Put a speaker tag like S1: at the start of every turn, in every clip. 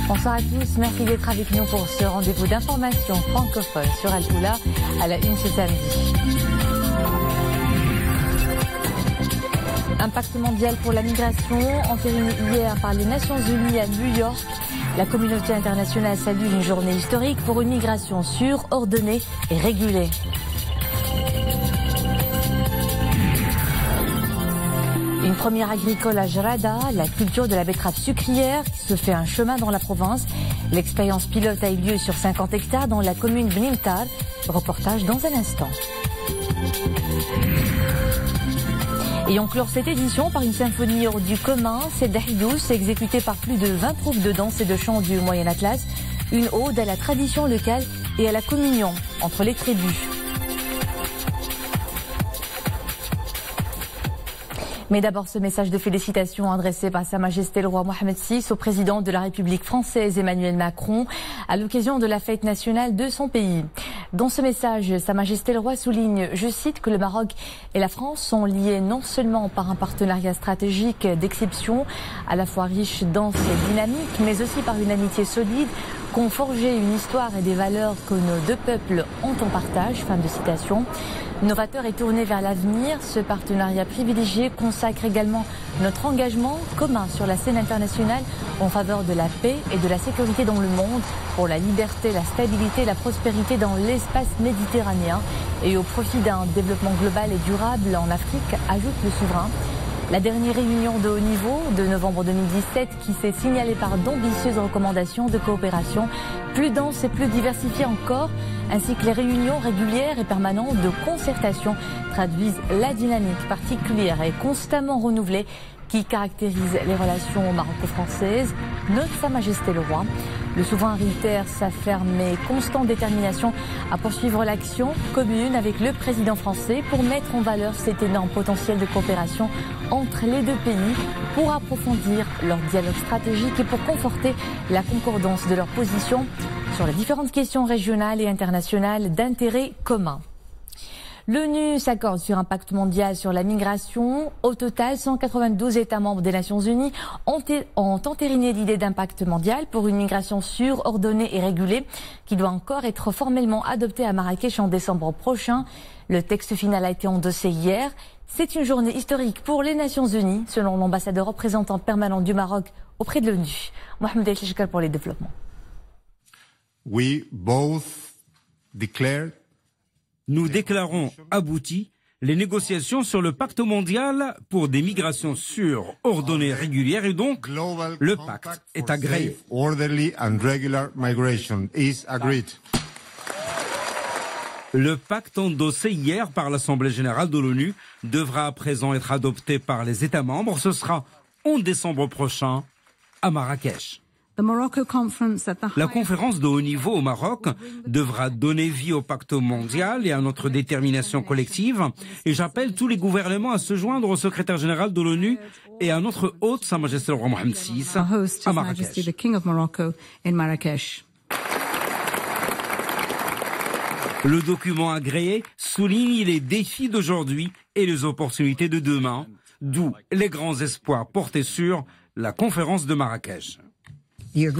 S1: Bonsoir à tous, merci d'être avec nous pour ce rendez-vous d'information francophone sur Al-Oula à la une ce samedi. Impact mondial pour la migration, entériné hier par les Nations Unies à New York. La communauté internationale salue une journée historique pour une migration sûre, ordonnée et régulée. Une première agricole à Jarada, la culture de la betterave sucrière qui se fait un chemin dans la province. L'expérience pilote a eu lieu sur 50 hectares dans la commune de Nimtar. Reportage dans un instant. Et on clore cette édition par une symphonie hors du commun, c'est Dahidous, exécutée par plus de 20 troupes de danse et de chant du Moyen Atlas. Une ode à la tradition locale et à la communion entre les tribus. Mais d'abord ce message de félicitations adressé par Sa Majesté le roi Mohamed VI au président de la République française Emmanuel Macron à l'occasion de la fête nationale de son pays. Dans ce message, Sa Majesté le roi souligne, je cite, que le Maroc et la France sont liés non seulement par un partenariat stratégique d'exception, à la fois riche, dense et dynamique, mais aussi par une amitié solide, qu'ont forgé une histoire et des valeurs que nos deux peuples ont en partage. Fin de citation. Novateur et tourné vers l'avenir, ce partenariat privilégié consacre également notre engagement commun sur la scène internationale en faveur de la paix et de la sécurité dans le monde, pour la liberté, la stabilité et la prospérité dans l'espace méditerranéen et au profit d'un développement global et durable en Afrique, ajoute le souverain. La dernière réunion de haut niveau de novembre 2017 qui s'est signalée par d'ambitieuses recommandations de coopération plus denses et plus diversifiées encore, ainsi que les réunions régulières et permanentes de concertation traduisent la dynamique particulière et constamment renouvelée qui caractérise les relations maroco-françaises, note Sa Majesté le roi. Le souverain réitère sa ferme et constante détermination à poursuivre l'action commune avec le président français pour mettre en valeur cet énorme potentiel de coopération entre les deux pays, pour approfondir leur dialogue stratégique et pour conforter la concordance de leurs positions sur les différentes questions régionales et internationales d'intérêt commun. L'ONU s'accorde sur un pacte mondial sur la migration. Au total, 192 États membres des Nations Unies ont entériné l'idée d'un pacte mondial pour une migration sûre, ordonnée et régulée, qui doit encore être formellement adopté à Marrakech en décembre prochain. Le texte final a été endossé hier. C'est une journée historique pour les Nations Unies, selon l'ambassadeur représentant permanent du Maroc auprès de l'ONU. Mohamed El Cheshkal pour les développements.
S2: Nous déclarons abouties les négociations sur le pacte mondial pour des migrations sûres, ordonnées et régulières, et donc le pacte est agréé. Le pacte endossé hier par l'Assemblée générale de l'ONU devra à présent être adopté par les États membres. Ce sera en décembre prochain à Marrakech. La conférence de haut niveau au Maroc devra donner vie au pacte mondial et à notre détermination collective. Et j'appelle tous les gouvernements à se joindre au secrétaire général de l'ONU et à notre hôte, Sa Majesté le roi Mohamed VI, à Marrakech. Le document agréé souligne les défis d'aujourd'hui et les opportunités de demain, d'où les grands espoirs portés sur la conférence de Marrakech. Le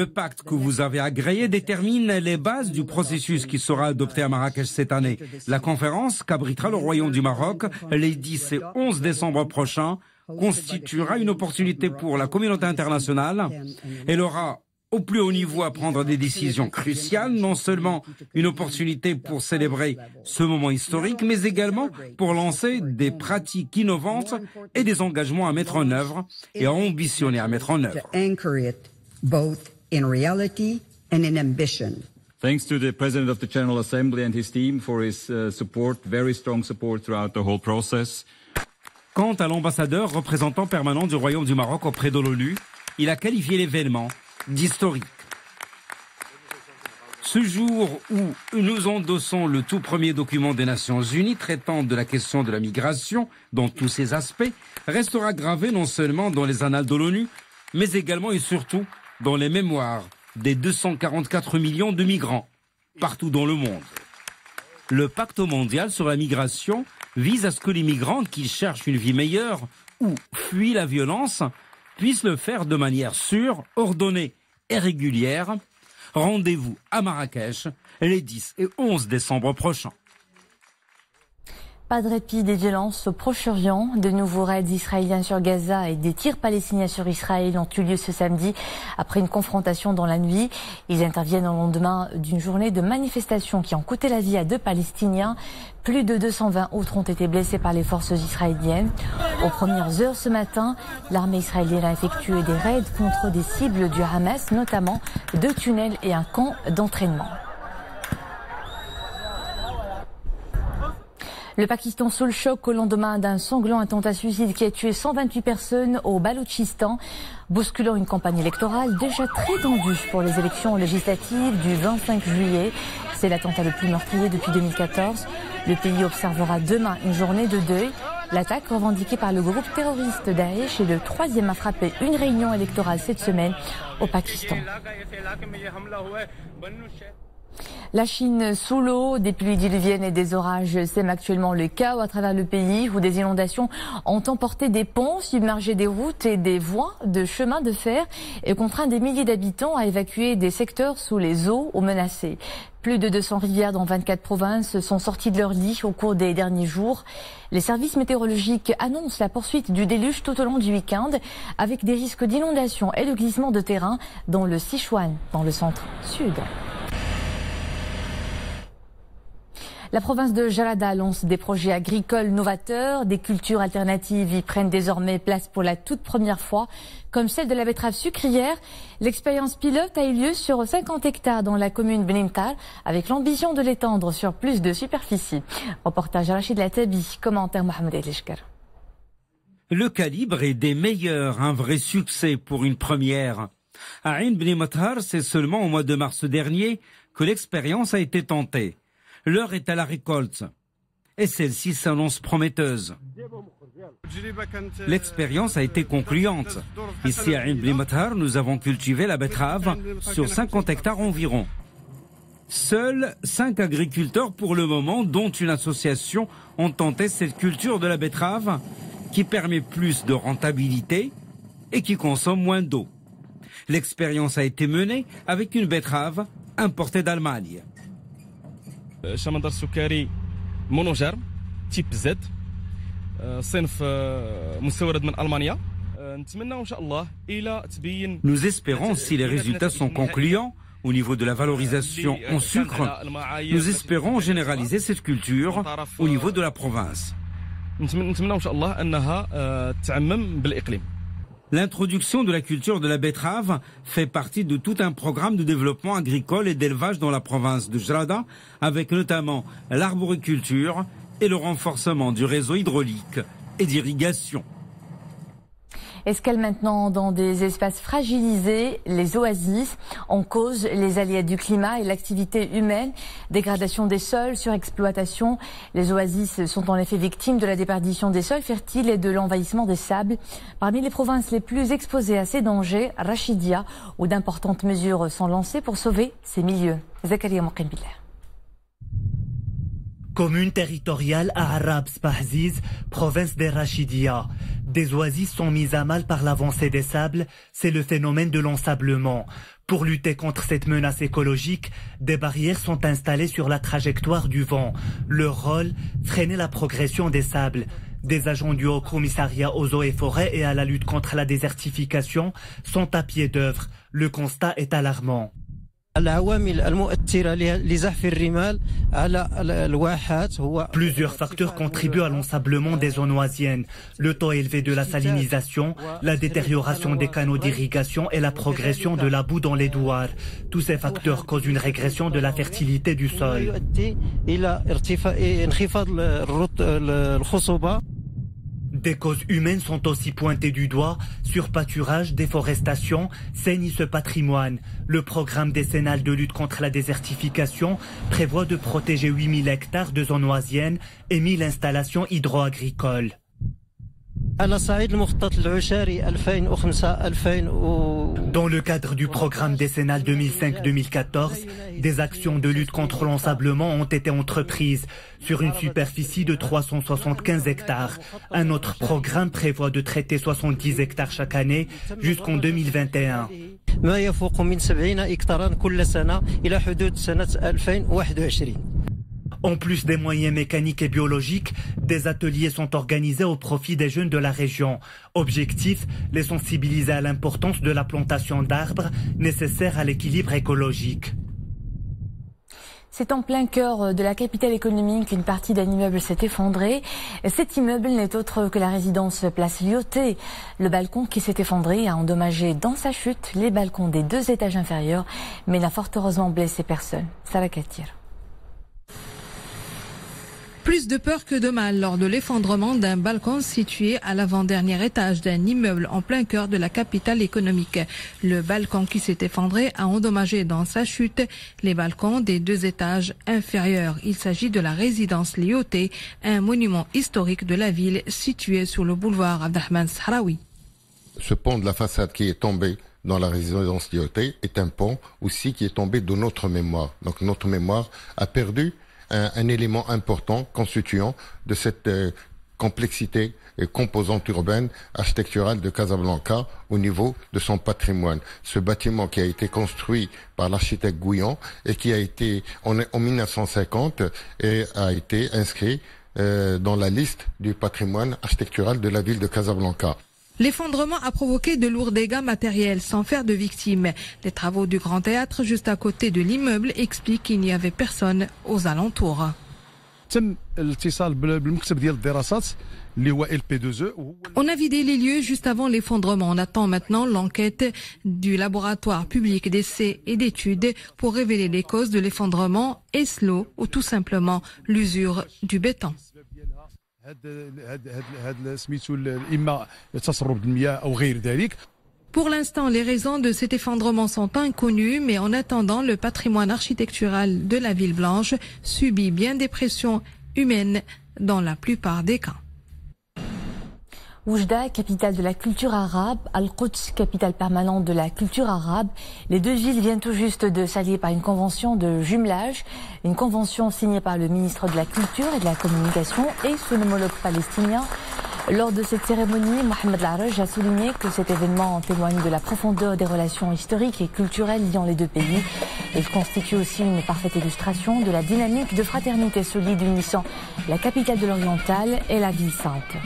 S2: pacte que vous avez agréé détermine les bases du processus qui sera adopté à Marrakech cette année. La conférence qu'abritera le Royaume du Maroc les 10 et 11 décembre prochains constituera une opportunité pour la communauté internationale. Elle aura au plus haut niveau à prendre des décisions cruciales, non seulement une opportunité pour célébrer ce moment historique, mais également pour lancer des pratiques innovantes et des engagements à mettre en œuvre et à ambitionner à mettre en œuvre.
S3: Thanks to the President of the General Assembly and his team for his support, very strong support throughout the whole process.
S2: Quant à l'ambassadeur représentant permanent du Royaume du Maroc auprès de l'ONU, il a qualifié l'événement d'historique. Ce jour où nous endossons le tout premier document des Nations Unies traitant de la question de la migration dans tous ses aspects restera gravé non seulement dans les annales de l'ONU, mais également et surtout dans les mémoires des 244 millions de migrants partout dans le monde. Le pacte mondial sur la migration vise à ce que les migrants qui cherchent une vie meilleure ou fuient la violence puissent le faire de manière sûre, ordonnée et régulière. Rendez-vous à Marrakech les 10 et 11 décembre prochains.
S1: Pas de répit des violences au Proche-Orient. De nouveaux raids israéliens sur Gaza et des tirs palestiniens sur Israël ont eu lieu ce samedi après une confrontation dans la nuit. Ils interviennent au lendemain d'une journée de manifestations qui ont coûté la vie à 2 Palestiniens. Plus de 220 autres ont été blessés par les forces israéliennes. Aux premières heures ce matin, l'armée israélienne a effectué des raids contre des cibles du Hamas, notamment 2 tunnels et un camp d'entraînement. Le Pakistan sous le choc au lendemain d'un sanglant attentat suicide qui a tué 128 personnes au Baloutchistan, bousculant une campagne électorale déjà très tendue pour les élections législatives du 25 juillet. C'est l'attentat le plus meurtrier depuis 2014. Le pays observera demain une journée de deuil. L'attaque revendiquée par le groupe terroriste Daesh est le 3e à frapper une réunion électorale cette semaine au Pakistan. La Chine sous l'eau, des pluies diluviennes et des orages sèment actuellement le chaos à travers le pays où des inondations ont emporté des ponts, submergé des routes et des voies de chemin de fer et contraint des milliers d'habitants à évacuer des secteurs sous les eaux ou menacés. Plus de 200 rivières dans 24 provinces sont sorties de leur lit au cours des derniers jours. Les services météorologiques annoncent la poursuite du déluge tout au long du week-end avec des risques d'inondation et de glissement de terrain dans le Sichuan, dans le centre-sud. La province de Jarada lance des projets agricoles novateurs. Des cultures alternatives y prennent désormais place pour la toute première fois, comme celle de la betterave sucrière. L'expérience pilote a eu lieu sur 50 hectares dans la commune Benimtar, avec l'ambition de l'étendre sur plus de superficie. Reportage à Rachid Latabi, commentaire Mohamed Elishkar.
S2: Le calibre est des meilleurs, un vrai succès pour une première. À Ain Bni Mathar, c'est seulement au mois de mars dernier que l'expérience a été tentée. L'heure est à la récolte et celle-ci s'annonce prometteuse. L'expérience a été concluante. Ici à Ain Bni Mathar, nous avons cultivé la betterave sur 50 hectares environ. Seuls 5 agriculteurs pour le moment, dont une association, ont tenté cette culture de la betterave qui permet plus de rentabilité et qui consomme moins d'eau. L'expérience a été menée avec une betterave importée d'Allemagne.
S4: شمندر سكري مونوجيرم تيب زد صنف مستورد من ألمانيا نتمنى إن شاء الله إلى تبين.
S2: Nous espérons, si les résultats sont concluants au niveau de la valorisation en sucre, nous espérons généraliser cette culture au niveau de la province.
S4: نتمنى إن شاء الله أنها تعمم بالإقليم.
S2: L'introduction de la culture de la betterave fait partie de tout un programme de développement agricole et d'élevage dans la province de Jarada, avec notamment l'arboriculture et le renforcement du réseau hydraulique et d'irrigation.
S1: Escale maintenant dans des espaces fragilisés, les oasis, en cause les aléas du climat et l'activité humaine, dégradation des sols, surexploitation. Les oasis sont en effet victimes de la déperdition des sols fertiles et de l'envahissement des sables. Parmi les provinces les plus exposées à ces dangers, Rachidia, où d'importantes mesures sont lancées pour sauver ces milieux. Zakaria Mouqin-Billah.
S5: Commune territoriale à Arab Spahziz, province des Rachidia. Des oasis sont mises à mal par l'avancée des sables, c'est le phénomène de l'ensablement. Pour lutter contre cette menace écologique, des barrières sont installées sur la trajectoire du vent. Leur rôle, freiner la progression des sables. Des agents du Haut Commissariat aux eaux et forêts et à la lutte contre la désertification sont à pied d'œuvre. Le constat est alarmant. Plusieurs facteurs contribuent à l'ensablement des zones oasiennes. Le taux élevé de la salinisation, la détérioration des canaux d'irrigation et la progression de la boue dans les douars. Tous ces facteurs causent une régression de la fertilité du sol. Des causes humaines sont aussi pointées du doigt, surpâturage, déforestation, saignent ce patrimoine. Le programme décennal de lutte contre la désertification prévoit de protéger 8000 hectares de zones oasiennes et 1000 installations hydro-agricoles. Dans le cadre du programme décennal 2005-2014, des actions de lutte contre l'ensablement ont été entreprises sur une superficie de 375 hectares. Un autre programme prévoit de traiter 70 hectares chaque année jusqu'en 2021. En plus des moyens mécaniques et biologiques, des ateliers sont organisés au profit des jeunes de la région. Objectif, les sensibiliser à l'importance de la plantation d'arbres nécessaires à l'équilibre écologique.
S1: C'est en plein cœur de la capitale économique qu'une partie d'un immeuble s'est effondrée. Cet immeuble n'est autre que la résidence Place Lyautey. Le balcon qui s'est effondré a endommagé dans sa chute les balcons des 2 étages inférieurs, mais n'a fort heureusement blessé personne. Salah Katir.
S6: Plus de peur que de mal lors de l'effondrement d'un balcon situé à l'avant-dernier étage d'un immeuble en plein cœur de la capitale économique. Le balcon qui s'est effondré a endommagé dans sa chute les balcons des 2 étages inférieurs. Il s'agit de la résidence Lyautey, un monument historique de la ville situé sur le boulevard Abdelrahman Sahraoui.
S7: Ce pont de la façade qui est tombé dans la résidence Lyautey est un pont aussi qui est tombé de notre mémoire. Donc notre mémoire a perdu un élément important constituant de cette complexité et composante urbaine architecturale de Casablanca au niveau de son patrimoine. Ce bâtiment qui a été construit par l'architecte Gouillon et qui a été en 1950 et a été inscrit dans la liste du patrimoine architectural de la ville de Casablanca.
S6: L'effondrement a provoqué de lourds dégâts matériels sans faire de victimes. Les travaux du Grand Théâtre juste à côté de l'immeuble expliquent qu'il n'y avait personne aux alentours. On a vidé les lieux juste avant l'effondrement. On attend maintenant l'enquête du laboratoire public d'essais et d'études pour révéler les causes de l'effondrement, est-ce l'eau ou tout simplement l'usure du béton. Pour l'instant, les raisons de cet effondrement sont inconnues, mais en attendant, le patrimoine architectural de la ville blanche subit bien des pressions humaines dans la plupart des cas.
S1: Oujda, capitale de la culture arabe, Al-Quds, capitale permanente de la culture arabe. Les 2 villes viennent tout juste de s'allier par une convention de jumelage, une convention signée par le ministre de la Culture et de la Communication et son homologue palestinien. Lors de cette cérémonie, Mohamed Larouj a souligné que cet événement témoigne de la profondeur des relations historiques et culturelles liant les 2 pays. Il constitue aussi une parfaite illustration de la dynamique de fraternité solide unissant la capitale de l'Oriental et la ville sainte.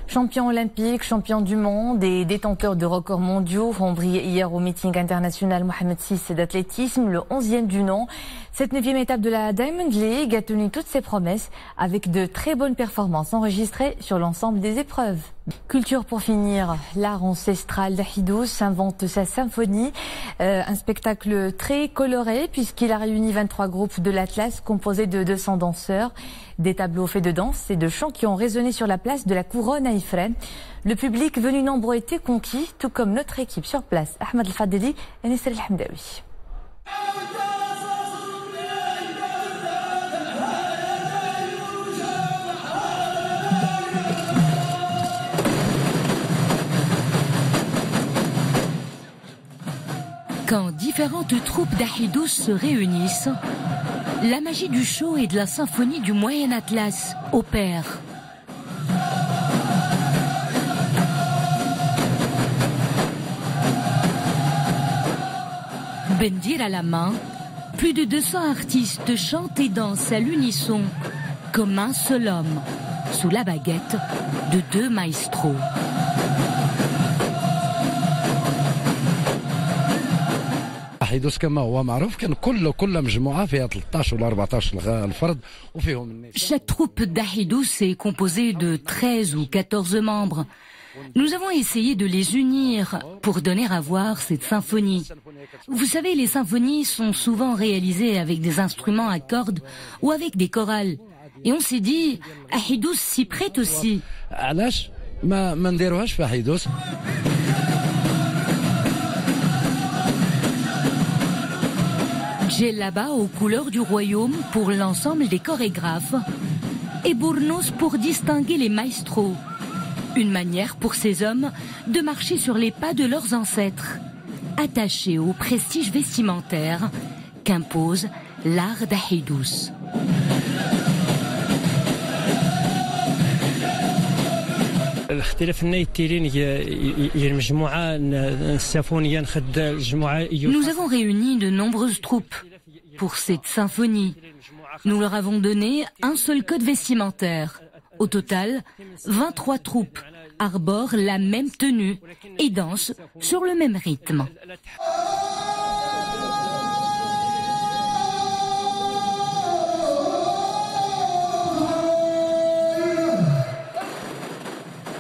S1: Champion olympique, champion du monde et détenteur de records mondiaux ont brillé hier au meeting international Mohamed VI d'athlétisme, le 11e du nom. Cette 9e étape de la Diamond League a tenu toutes ses promesses avec de très bonnes performances enregistrées sur l'ensemble des épreuves. Culture pour finir, l'art ancestral d'Ahidous invente sa symphonie, un spectacle très coloré puisqu'il a réuni 23 groupes de l'Atlas composés de 200 danseurs, des tableaux faits de danse et de chants qui ont résonné sur la place de la Couronne à Ifrane. Le public venu nombreux était conquis, tout comme notre équipe sur place, Ahmed El-Fadeli et Nesser El-Hamdaoui.
S8: Quand différentes troupes d'Ahidous se réunissent, la magie du show et de la symphonie du Moyen Atlas opère. Bendir à la main, plus de 200 artistes chantent et dansent à l'unisson, comme un seul homme, sous la baguette de 2 maestros. Chaque troupe d'Ahidous est composée de 13 ou 14 membres. Nous avons essayé de les unir pour donner à voir cette symphonie. Vous savez, les symphonies sont souvent réalisées avec des instruments à cordes ou avec des chorales. Et on s'est dit, Ahidous s'y prête aussi. Djellaba aux couleurs du royaume pour l'ensemble des chorégraphes et Bournos pour distinguer les maestros. Une manière pour ces hommes de marcher sur les pas de leurs ancêtres, attachés au prestige vestimentaire qu'impose l'art d'Ahidous. Nous avons réuni de nombreuses troupes pour cette symphonie. Nous leur avons donné un seul code vestimentaire. Au total, 23 troupes arborent la même tenue et dansent sur le même rythme.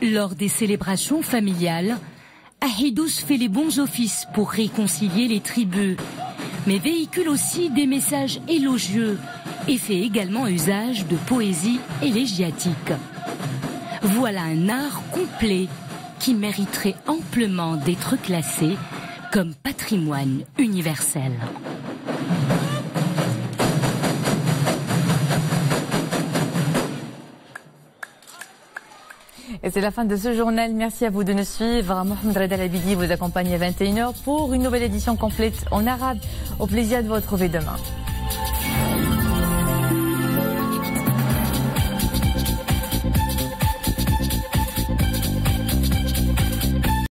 S8: Lors des célébrations familiales, Ahidous fait les bons offices pour réconcilier les tribus, mais véhicule aussi des messages élogieux et fait également usage de poésie élégiatique. Voilà un art complet qui mériterait amplement d'être classé comme patrimoine universel.
S1: Et c'est la fin de ce journal. Merci à vous de nous suivre. Mohamed Reda Labidi vous accompagne à 21h pour une nouvelle édition complète en arabe. Au plaisir de vous retrouver demain.